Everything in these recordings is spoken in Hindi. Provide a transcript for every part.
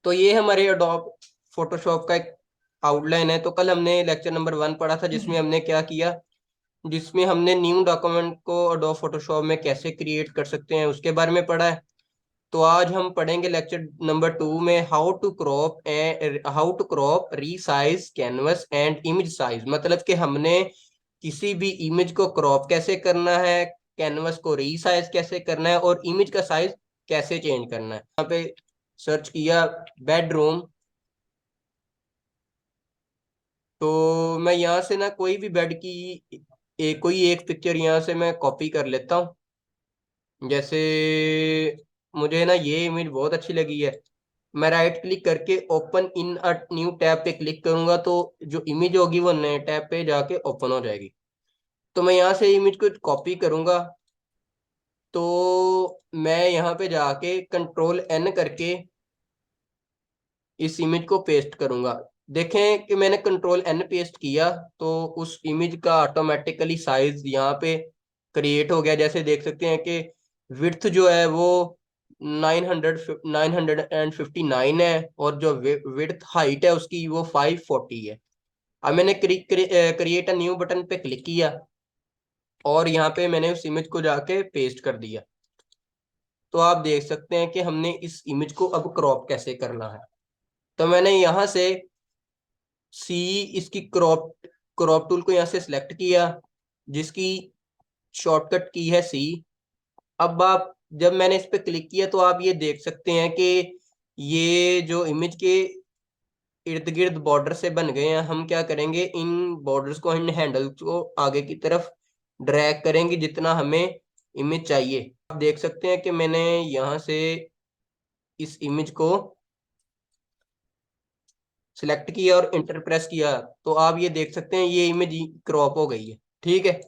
तो ये हमारे एडोब फोटोशॉप का एक आउटलाइन है। तो कल हमने लेक्चर नंबर 1 पढ़ा था, जिसमें हमने क्या किया, जिसमें हमने न्यू डॉक्यूमेंट को एडोब फोटोशॉप में कैसे क्रिएट कर सकते हैं उसके बारे में पढ़ा है। तो आज हम पढ़ेंगे लेक्चर नंबर 2 में how to crop resize canvas and image size. मतलब कि हमने किसी भी इमेज को क्रॉप कैसे करना है, कैनवस को रीसाइज कैसे करना है और इमेज का साइज कैसे चेंज करना है। यहाँ पे सर्च किया बेडरूम, तो मैं यहाँ से ना कोई भी बेड की कोई एक पिक्चर यहाँ से मैं कॉपी कर लेता हूँ। जैसे मुझे ना ये इमेज बहुत अच्छी लगी है, मैं राइट क्लिक करके open in a new tab पे क्लिक करूंगा तो जो इमेज होगी वो नए टैब पे जाके ओपन हो जाएगी। तो मैं यहाँ से इमेज को कॉपी करूंगा, तो मैं यहाँ पे जाके कंट्रोल एन करके इस इमेज को पेस्ट करूंगा। देखें कि मैंने कंट्रोल एन पेस्ट किया तो उस इमेज का ऑटोमेटिकली साइज यहाँ पे क्रिएट हो गया। जैसे देख सकते हैं कि विड्थ जो है वो 959 है और जो विड्थ हाइट है उसकी वो 540 है। अब मैंने क्रिएट अ न्यू बटन पे क्लिक किया और यहाँ पे मैंने उस इमेज को जाके पेस्ट कर दिया। तो आप देख सकते हैं कि हमने इस इमेज को अब क्रॉप कैसे करना है। तो मैंने यहाँ से सी इसकी क्रॉप क्रॉप टूल को यहाँ से सिलेक्ट किया, जिसकी शॉर्टकट की है सी। अब आप जब मैंने इस पे क्लिक किया तो आप ये देख सकते हैं कि ये जो इमेज के इर्द गिर्द बॉर्डर से बन गए हैं। हम क्या करेंगे, इन बॉर्डर्स को, इन हैंडल्स को आगे की तरफ ड्रैग करेंगे जितना हमें इमेज चाहिए। आप देख सकते हैं कि मैंने यहाँ से इस इमेज को सिलेक्ट किया और इंटर प्रेस किया तो आप ये देख सकते हैं ये इमेज क्रॉप हो गई है। ठीक है,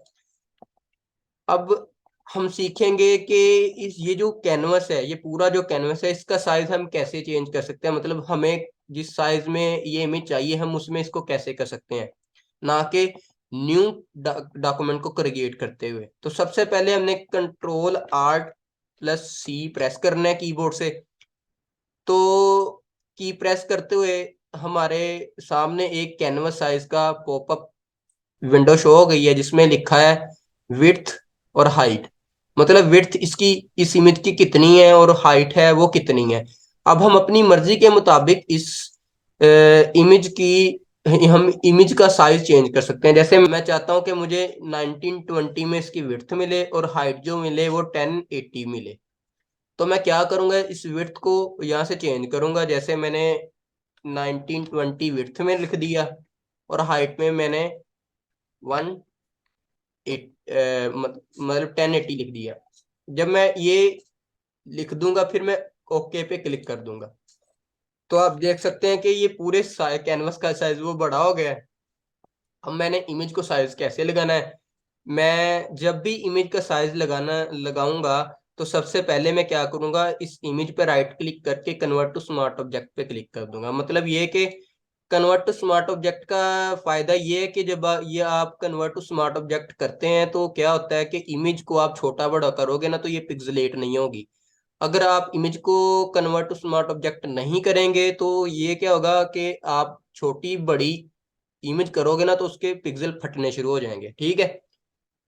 अब हम सीखेंगे कि इस ये जो कैनवस है, ये पूरा जो कैनवस है, इसका साइज हम कैसे चेंज कर सकते हैं। मतलब हमें जिस साइज में ये इमेज चाहिए हम उसमें इसको कैसे कर सकते हैं, ना कि न्यू डॉक्यूमेंट को क्रिएट करते हुए। तो सबसे पहले हमने कंट्रोल आर्ट प्लस सी प्रेस करना है कीबोर्ड से। तो की प्रेस करते हुए हमारे सामने एक कैनवस साइज का पॉपअप विंडो शो हो गई है, जिसमें लिखा है विड्थ और हाइट। मतलब विड्थ इसकी इस इमेज की कितनी है और हाइट है वो कितनी है। अब हम अपनी मर्जी के मुताबिक इस इमेज की हम इमेज का साइज चेंज कर सकते हैं। जैसे मैं चाहता हूं कि मुझे 1920 में इसकी विड्थ मिले और हाइट जो मिले वो 1080 मिले। तो मैं क्या करूंगा, इस विड्थ को यहाँ से चेंज करूंगा। जैसे मैंने 1920 विड्थ में लिख दिया और हाइट में मैंने 1080 लिख दिया। जब मैं ये लिख दूंगा फिर मैं ओके पे क्लिक कर दूंगा तो आप देख सकते हैं कि ये पूरे कैनवस का साइज वो बड़ा हो गया है। अब मैंने इमेज को साइज कैसे लगाना है, मैं जब भी इमेज का साइज लगाऊंगा तो सबसे पहले मैं क्या करूंगा, इस इमेज पे राइट क्लिक करके कन्वर्ट टू स्मार्ट ऑब्जेक्ट पे क्लिक कर दूंगा। मतलब ये कि कन्वर्ट टू स्मार्ट ऑब्जेक्ट का फायदा ये है कि जब ये आप कन्वर्ट टू स्मार्ट ऑब्जेक्ट करते हैं तो क्या होता है कि इमेज को आप छोटा बड़ा करोगे ना तो ये पिक्सलेट नहीं होगी। अगर आप इमेज को कन्वर्ट टू स्मार्ट ऑब्जेक्ट नहीं करेंगे तो ये क्या होगा कि आप छोटी बड़ी इमेज करोगे ना तो उसके पिक्सल फटने शुरू हो जाएंगे। ठीक है,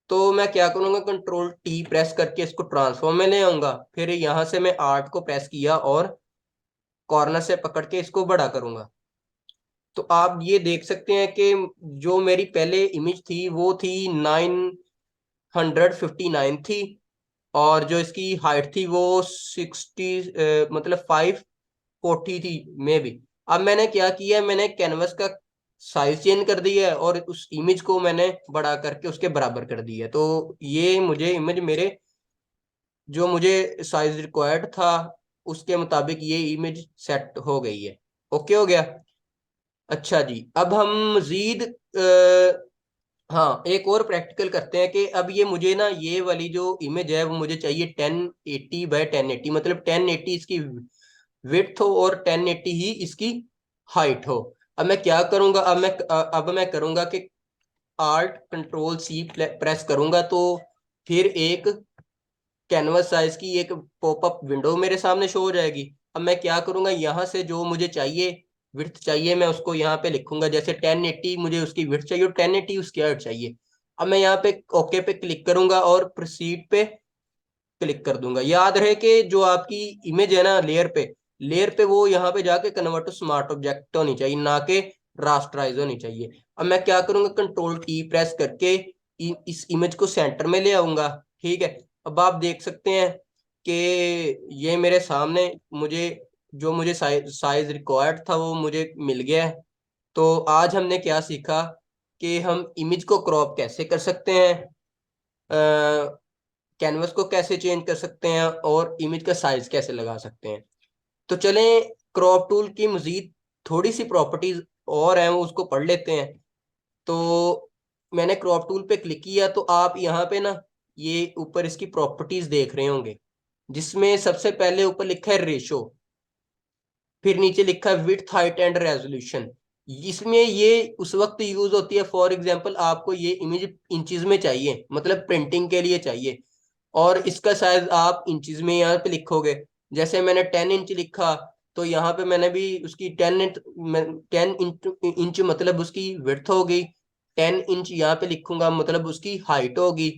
तो मैं क्या करूंगा, कंट्रोल टी प्रेस करके इसको ट्रांसफॉर्म में ले आऊंगा। फिर यहाँ से मैं आर्ट को प्रेस किया और कॉर्नर से पकड़ के इसको बड़ा करूंगा। तो आप ये देख सकते हैं कि जो मेरी पहले इमेज थी वो थी 959 थी और जो इसकी हाइट थी वो 60 मतलब 540 थी मे बी। अब मैंने क्या किया है, मैंने कैनवस का साइज चेंज कर दिया है और उस इमेज को मैंने बड़ा करके उसके बराबर कर दिया है। तो ये मुझे इमेज मेरे जो मुझे साइज रिक्वायर्ड था उसके मुताबिक ये इमेज सेट हो गई है। ओके हो गया। अच्छा जी, अब हम मजीद हाँ एक और प्रैक्टिकल करते हैं कि अब ये मुझे ना ये वाली जो इमेज है वो मुझे चाहिए 1080 बाय 1080। मतलब 1080 इसकी विड्थ हो और 1080 ही इसकी हाइट हो। अब मैं क्या करूंगा, अब मैं करूंगा कि आर्ट कंट्रोल सी प्रेस करूंगा तो फिर एक कैनवस साइज की एक पॉपअप विंडो मेरे सामने शो हो जाएगी। अब मैं क्या करूंगा, यहाँ से जो मुझे चाहिए, विड्थ चाहिए, मैं उसको यहाँ पे लिखूंगा। जैसे 1080 मुझे उसकी विड्थ चाहिए और 1080 उसकी हाइट चाहिए। अब मैं यहाँ पे ओके पे क्लिक करूंगा और प्रोसीड पे क्लिक कर दूंगा। याद रहे कि जो आपकी इमेज है ना लेयर पे वो यहाँ पे जाके कन्वर्ट टू स्मार्ट ऑब्जेक्ट होनी चाहिए, ना कि रास्टराइज होनी चाहिए। अब मैं क्या करूंगा, कंट्रोल टी प्रेस करके इस इमेज को सेंटर में ले आऊंगा। ठीक है, अब आप देख सकते हैं कि ये मेरे सामने मुझे जो मुझे साइज रिक्वायर्ड था वो मुझे मिल गया है। तो आज हमने क्या सीखा कि हम इमेज को क्रॉप कैसे कर सकते हैं, कैनवस को कैसे चेंज कर सकते हैं और इमेज का साइज कैसे लगा सकते हैं। तो चलें, क्रॉप टूल की मजीद थोड़ी सी प्रॉपर्टीज और हैं, वो उसको पढ़ लेते हैं। तो मैंने क्रॉप टूल पे क्लिक किया तो आप यहाँ पे ना ये ऊपर इसकी प्रॉपर्टीज देख रहे होंगे, जिसमें सबसे पहले ऊपर लिखा है रेशो, फिर नीचे लिखा है विड्थ हाइट एंड रेजोल्यूशन। इसमें ये उस वक्त यूज होती है, फॉर एग्जांपल आपको ये इमेज इंचेस में चाहिए, मतलब प्रिंटिंग के लिए चाहिए, और इसका साइज आप इंचेस में यहाँ पे लिखोगे। जैसे मैंने 10 इंच लिखा, तो यहाँ पे मैंने भी उसकी 10 इंच, 10 इंच मतलब उसकी विड्थ होगी, 10 इंच यहाँ पे लिखूंगा मतलब उसकी हाइट होगी।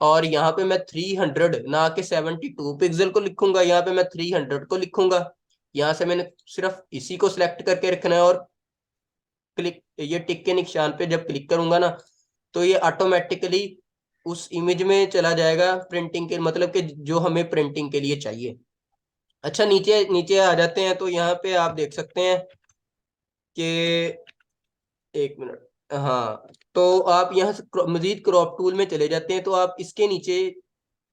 और यहाँ पे मैं 300 ना कि 72 पिक्सल को लिखूंगा, यहाँ पे मैं 300 को लिखूंगा। यहाँ से मैंने सिर्फ इसी को सिलेक्ट करके रखना है और क्लिक, ये टिक के निशान पे जब क्लिक करूंगा ना, तो ये ऑटोमेटिकली उस इमेज में चला जाएगा प्रिंटिंग के, मतलब कि जो हमें प्रिंटिंग के लिए चाहिए। अच्छा, नीचे नीचे आ जाते हैं तो यहाँ पे आप देख सकते हैं कि, एक मिनट, हाँ, तो आप यहाँ से मजीद क्रॉप टूल में चले जाते हैं तो आप इसके नीचे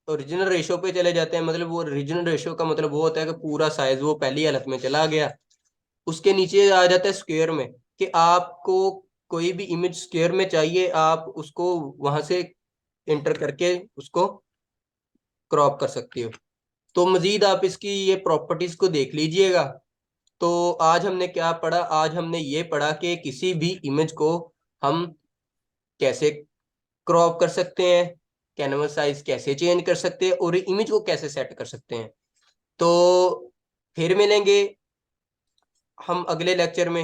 ओरिजिनल रेशो पे चले जाते हैं। मतलब वो ओरिजिनल रेशो का मतलब वो होता है कि पूरा साइज वो पहली हालत में चला गया। उसके नीचे आ जाता है स्क्वायर में, कि आपको कोई भी इमेज स्क्वायर में चाहिए, आप उसको वहां से इंटर करके उसको क्रॉप कर सकते हो। तो मजीद आप इसकी ये प्रॉपर्टीज को देख लीजिएगा। तो आज हमने क्या पढ़ा, आज हमने ये पढ़ा कि किसी भी इमेज को हम कैसे क्रॉप कर सकते हैं, कैनवस साइज कैसे चेंज कर सकते हैं और इमेज को कैसे सेट कर सकते हैं। तो फिर मिलेंगे हम अगले लेक्चर में।